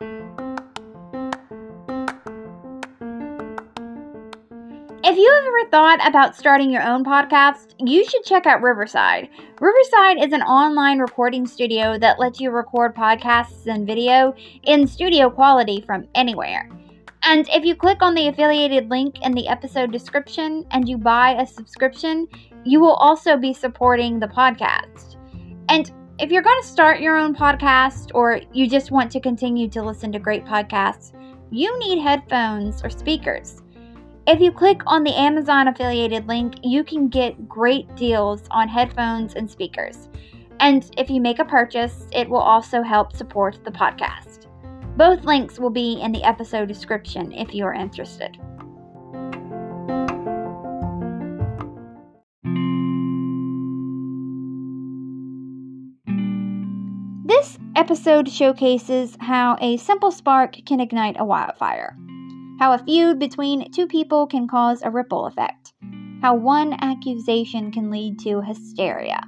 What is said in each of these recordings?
If you have ever thought about starting your own podcast, you should check out Riverside. Riverside is an online recording studio that lets you record podcasts and video in studio quality from anywhere. And if you click on the affiliated link in the episode description and you buy a subscription, you will also be supporting the podcast. And if you're going to start your own podcast or you just want to continue to listen to great podcasts, you need headphones or speakers. If you click on the Amazon affiliated link, you can get great deals on headphones and speakers. And if you make a purchase, it will also help support the podcast. Both links will be in the episode description if you are interested. This episode showcases how a simple spark can ignite a wildfire. How a feud between two people can cause a ripple effect. How one accusation can lead to hysteria.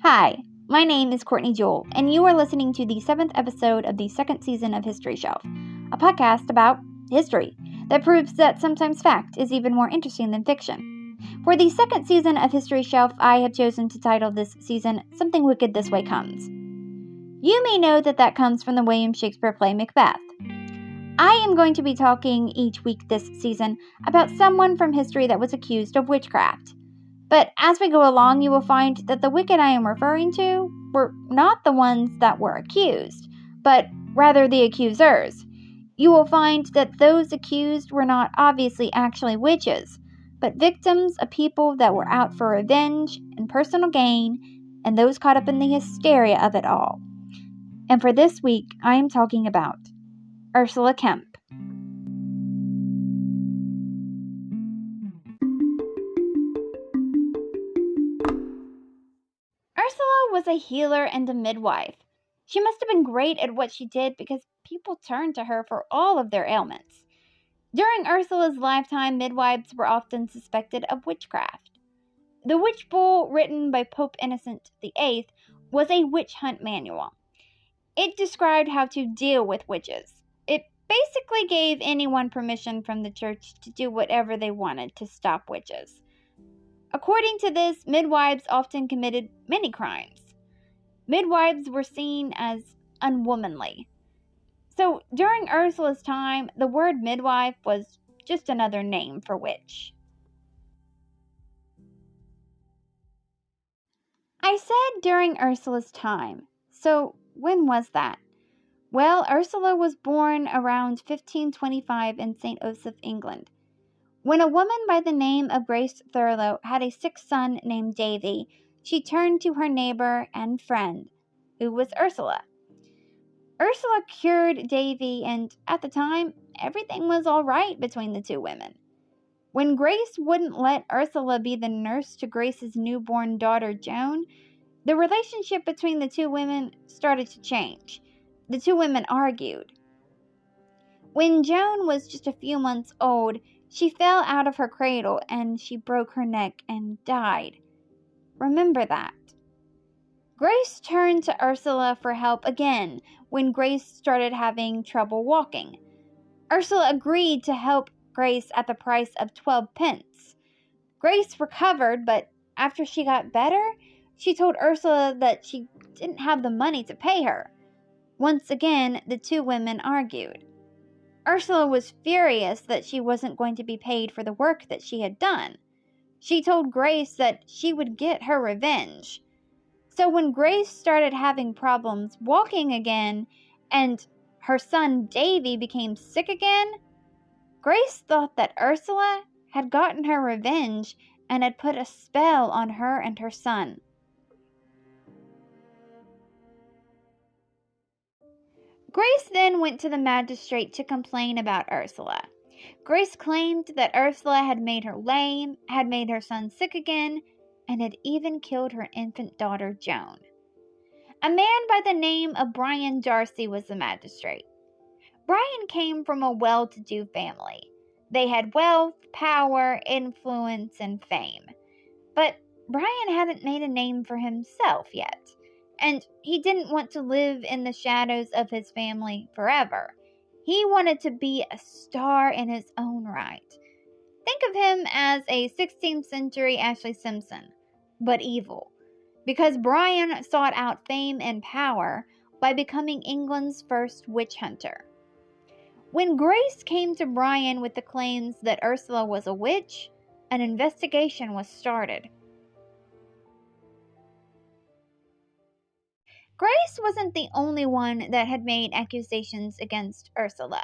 Hi, my name is Courtney Jewell, and you are listening to the 7th episode of the 2nd season of History Shelf, a podcast about history that proves that sometimes fact is even more interesting than fiction. For the 2nd season of History Shelf, I have chosen to title this season, Something Wicked This Way Comes. You may know that comes from the William Shakespeare play Macbeth. I am going to be talking each week this season about someone from history that was accused of witchcraft. But as we go along, you will find that the wicked I am referring to were not the ones that were accused, but rather the accusers. You will find that those accused were not obviously actually witches, but victims of people that were out for revenge and personal gain, and those caught up in the hysteria of it all. And for this week, I am talking about Ursula Kemp. Ursula was a healer and a midwife. She must have been great at what she did because people turned to her for all of their ailments. During Ursula's lifetime, midwives were often suspected of witchcraft. The witch bull written by Pope Innocent VIII was a witch hunt manual. It described how to deal with witches. It basically gave anyone permission from the church to do whatever they wanted to stop witches. According to this, midwives often committed many crimes. Midwives were seen as unwomanly. So during Ursula's time, the word midwife was just another name for witch. I said during Ursula's time, so when was that? Well, Ursula was born around 1525 in St. Osoph, England. When a woman by the name of Grace Thurlow had a sick son named Davy, she turned to her neighbor and friend, who was Ursula. Ursula cured Davy, and at the time, everything was all right between the two women. When Grace wouldn't let Ursula be the nurse to Grace's newborn daughter, Joan, the relationship between the two women started to change. The two women argued. When Joan was just a few months old, she fell out of her cradle and she broke her neck and died. Remember that. Grace turned to Ursula for help again when Grace started having trouble walking. Ursula agreed to help Grace at the price of 12 pence. Grace recovered, but after she got better, she told Ursula that she didn't have the money to pay her. Once again, the two women argued. Ursula was furious that she wasn't going to be paid for the work that she had done. She told Grace that she would get her revenge. So when Grace started having problems walking again, and her son Davy became sick again, Grace thought that Ursula had gotten her revenge and had put a spell on her and her son. Grace then went to the magistrate to complain about Ursula. Grace claimed that Ursula had made her lame, had made her son sick again, and had even killed her infant daughter, Joan. A man by the name of Brian Darcy was the magistrate. Brian came from a well-to-do family. They had wealth, power, influence, and fame. But Brian hadn't made a name for himself yet, and he didn't want to live in the shadows of his family forever. He wanted to be a star in his own right. Think of him as a 16th century Ashley Simpson, but evil, because Brian sought out fame and power by becoming England's first witch hunter. When Grace came to Brian with the claims that Ursula was a witch, an investigation was started. Grace wasn't the only one that had made accusations against Ursula.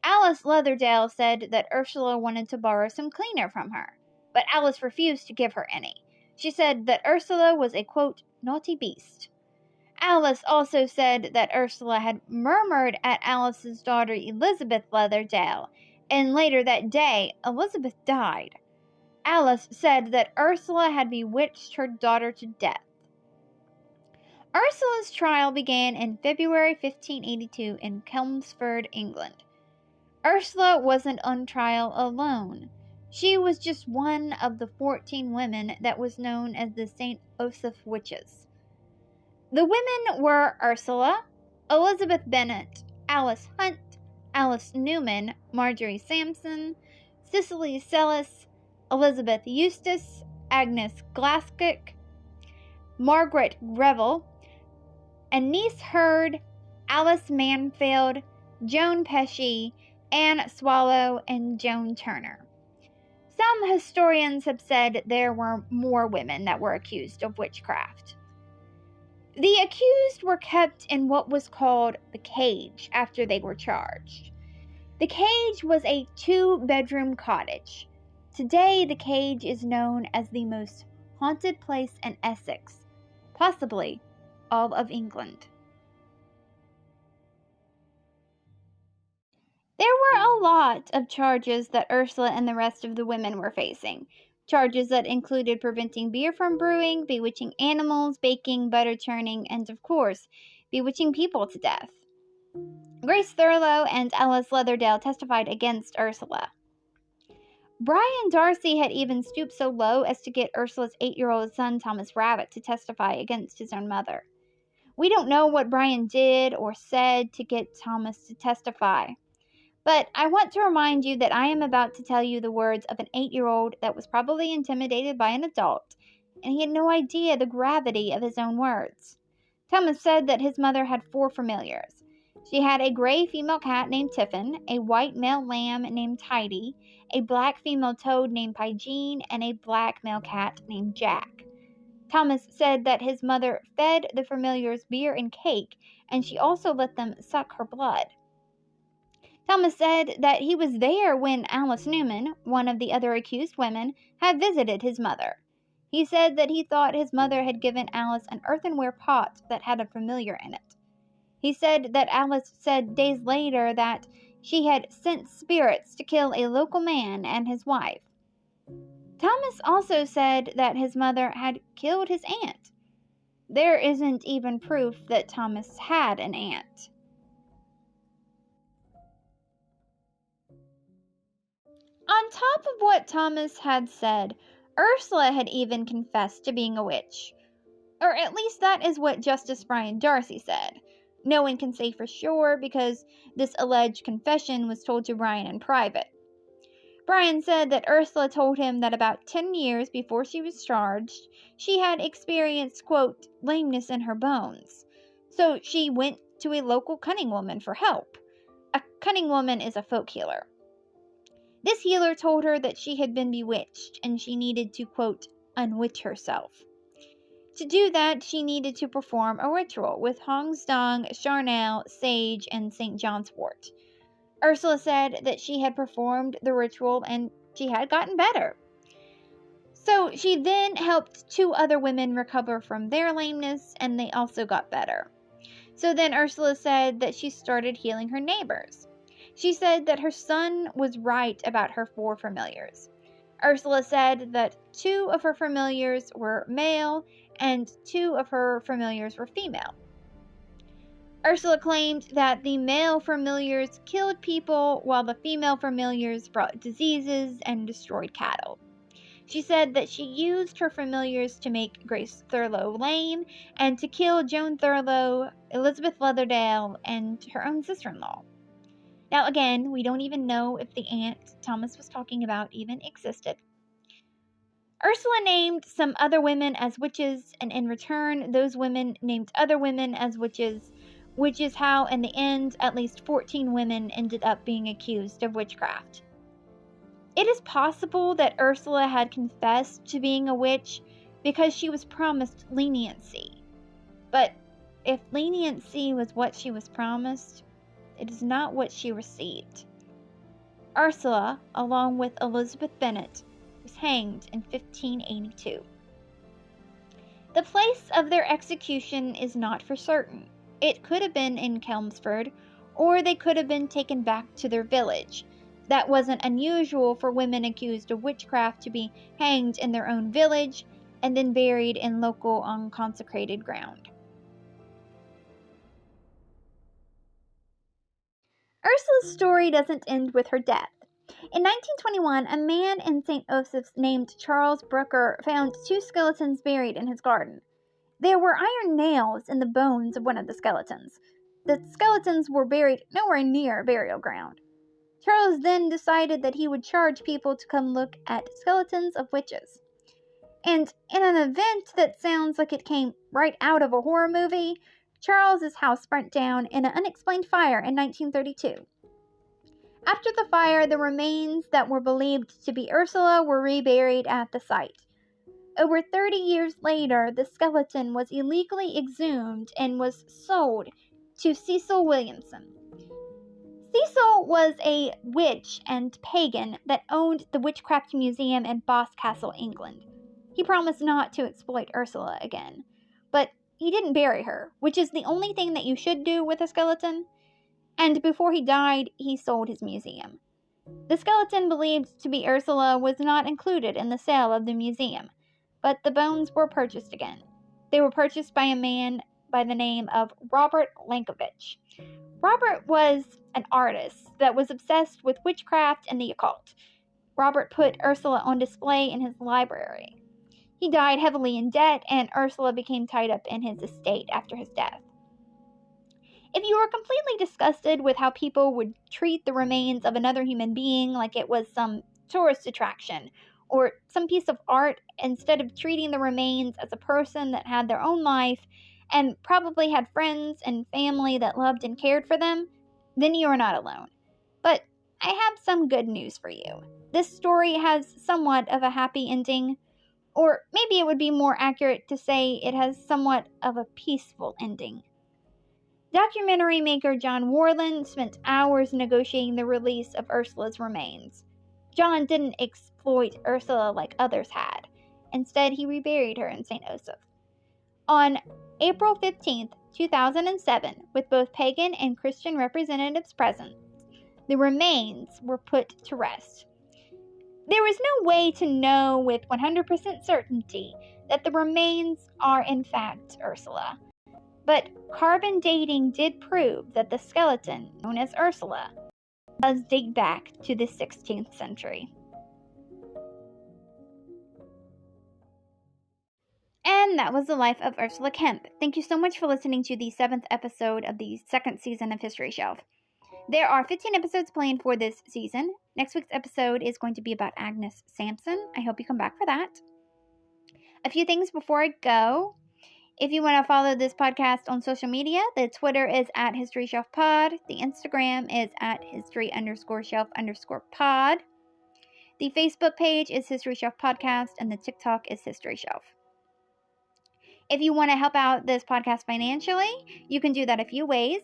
Alice Leatherdale said that Ursula wanted to borrow some cleaner from her, but Alice refused to give her any. She said that Ursula was a, quote, naughty beast. Alice also said that Ursula had murmured at Alice's daughter Elizabeth Leatherdale, and later that day, Elizabeth died. Alice said that Ursula had bewitched her daughter to death. Ursula's trial began in February 1582 in Chelmsford, England. Ursula wasn't on trial alone. She was just one of the 14 women that was known as the St. Osoph Witches. The women were Ursula, Elizabeth Bennet, Alice Hunt, Alice Newman, Marjorie Sampson, Cicely Sellis, Elizabeth Eustace, Agnes Glaskett, Margaret Greville, Annice Hurd, Alice Manfield, Joan Pesci, Anne Swallow, and Joan Turner. Some historians have said there were more women that were accused of witchcraft. The accused were kept in what was called the cage after they were charged. The cage was a 2-bedroom cottage. Today, the cage is known as the most haunted place in Essex, possibly all of England. There were a lot of charges that Ursula and the rest of the women were facing. Charges that included preventing beer from brewing, bewitching animals, baking, butter churning, and of course, bewitching people to death. Grace Thurlow and Alice Leatherdale testified against Ursula. Brian Darcy had even stooped so low as to get Ursula's 8-year-old son Thomas Rabbit to testify against his own mother. We don't know what Brian did or said to get Thomas to testify. But I want to remind you that I am about to tell you the words of an 8-year-old that was probably intimidated by an adult, and he had no idea the gravity of his own words. Thomas said that his mother had 4 familiars. She had a gray female cat named Tiffin, a white male lamb named Tidy, a black female toad named Pygene, and a black male cat named Jack. Thomas said that his mother fed the familiars beer and cake, and she also let them suck her blood. Thomas said that he was there when Alice Newman, one of the other accused women, had visited his mother. He said that he thought his mother had given Alice an earthenware pot that had a familiar in it. He said that Alice said days later that she had sent spirits to kill a local man and his wife. Thomas also said that his mother had killed his aunt. There isn't even proof that Thomas had an aunt. On top of what Thomas had said, Ursula had even confessed to being a witch. Or at least that is what Justice Brian Darcy said. No one can say for sure because this alleged confession was told to Brian in private. Brian said that Ursula told him that about 10 years before she was charged, she had experienced, quote, lameness in her bones. So she went to a local cunning woman for help. A cunning woman is a folk healer. This healer told her that she had been bewitched and she needed to, quote, unwitch herself. To do that, she needed to perform a ritual with hongsdong, charnel, sage, and St. John's wort. Ursula said that she had performed the ritual and she had gotten better. So she then helped 2 other women recover from their lameness and they also got better. So then Ursula said that she started healing her neighbors. She said that her son was right about her 4 familiars. Ursula said that 2 of her familiars were male and 2 of her familiars were female. Ursula claimed that the male familiars killed people while the female familiars brought diseases and destroyed cattle. She said that she used her familiars to make Grace Thurlow lame and to kill Joan Thurlow, Elizabeth Leatherdale, and her own sister-in-law. Now again, we don't even know if the aunt Thomas was talking about even existed. Ursula named some other women as witches, and in return, those women named other women as witches, which is how, in the end, at least 14 women ended up being accused of witchcraft. It is possible that Ursula had confessed to being a witch because she was promised leniency. But if leniency was what she was promised, it is not what she received. Ursula, along with Elizabeth Bennet, was hanged in 1582. The place of their execution is not for certain. It could have been in Chelmsford, or they could have been taken back to their village. That wasn't unusual for women accused of witchcraft to be hanged in their own village and then buried in local unconsecrated ground. Ursula's story doesn't end with her death. In 1921, a man in St. Osoph's named Charles Brooker found 2 skeletons buried in his garden. There were iron nails in the bones of one of the skeletons. The skeletons were buried nowhere near a burial ground. Charles then decided that he would charge people to come look at skeletons of witches. And in an event that sounds like it came right out of a horror movie, Charles's house burnt down in an unexplained fire in 1932. After the fire, the remains that were believed to be Ursula were reburied at the site. Over 30 years later, the skeleton was illegally exhumed and was sold to Cecil Williamson. Cecil was a witch and pagan that owned the Witchcraft Museum in Boscastle, England. He promised not to exploit Ursula again, but he didn't bury her, which is the only thing that you should do with a skeleton. And before he died, he sold his museum. The skeleton believed to be Ursula was not included in the sale of the museum, but the bones were purchased again. They were purchased by a man by the name of Robert Lankovich. Robert was an artist that was obsessed with witchcraft and the occult. Robert put Ursula on display in his library. He died heavily in debt, and Ursula became tied up in his estate after his death. If you were completely disgusted with how people would treat the remains of another human being like it was some tourist attraction or some piece of art instead of treating the remains as a person that had their own life and probably had friends and family that loved and cared for them, then you are not alone. But I have some good news for you. This story has somewhat of a happy ending, or maybe it would be more accurate to say it has somewhat of a peaceful ending. Documentary maker John Warland spent hours negotiating the release of Ursula's remains. John didn't exploit Ursula like others had. Instead, he reburied her in St. Osoph. On April 15, 2007, with both pagan and Christian representatives present, the remains were put to rest. There was no way to know with 100% certainty that the remains are in fact Ursula. But carbon dating did prove that the skeleton, known as Ursula, does date back to the 16th century. And that was the life of Ursula Kemp. Thank you so much for listening to the 7th episode of the 2nd season of History Shelf. There are 15 episodes planned for this season. Next week's episode is going to be about Agnes Sampson. I hope you come back for that. A few things before I go. If you want to follow this podcast on social media, the Twitter is at History Shelf Pod. The Instagram is at History_Shelf_pod. The Facebook page is History Shelf Podcast, and the TikTok is History Shelf. If you want to help out this podcast financially, you can do that a few ways.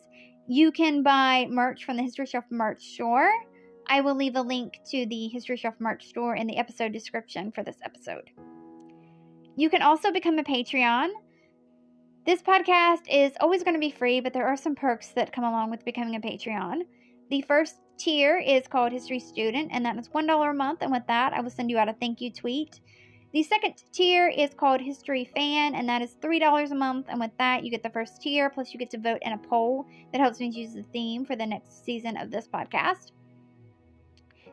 You can buy merch from the History Shelf merch store. I will leave a link to the History Shelf merch store in the episode description for this episode. You can also become a Patreon. This podcast is always going to be free, but there are some perks that come along with becoming a Patreon. The first tier is called History Student, and that is $1 a month, and with that, I will send you out a thank you tweet. The second tier is called History Fan, and that is $3 a month, and with that, you get the first tier, plus you get to vote in a poll that helps me choose the theme for the next season of this podcast.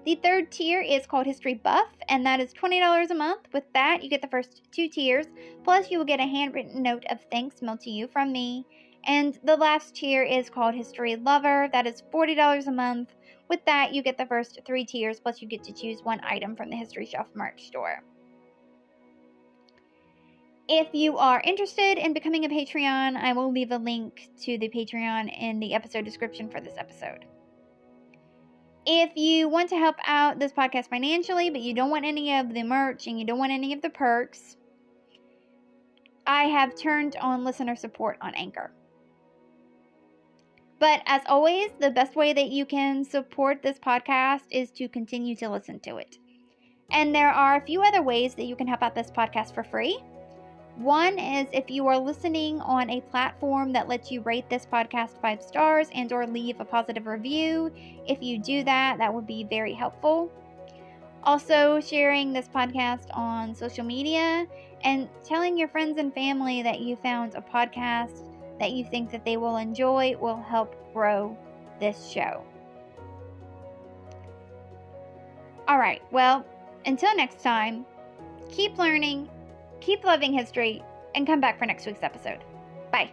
The third tier is called History Buff, and that is $20 a month. With that, you get the first 2 tiers, plus you will get a handwritten note of thanks mailed to you from me. And the last tier is called History Lover. That is $40 a month. With that, you get the first 3 tiers, plus you get to choose one item from the History Shelf merch store. If you are interested in becoming a Patreon, I will leave a link to the Patreon in the episode description for this episode. If you want to help out this podcast financially, but you don't want any of the merch and you don't want any of the perks, I have turned on listener support on Anchor. But as always, the best way that you can support this podcast is to continue to listen to it. And there are a few other ways that you can help out this podcast for free. One is if you are listening on a platform that lets you rate this podcast 5 stars and or leave a positive review. If you do that, that would be very helpful. Also, sharing this podcast on social media and telling your friends and family that you found a podcast that you think that they will enjoy will help grow this show. All right, well, until next time, keep learning, keep loving history, and come back for next week's episode. Bye.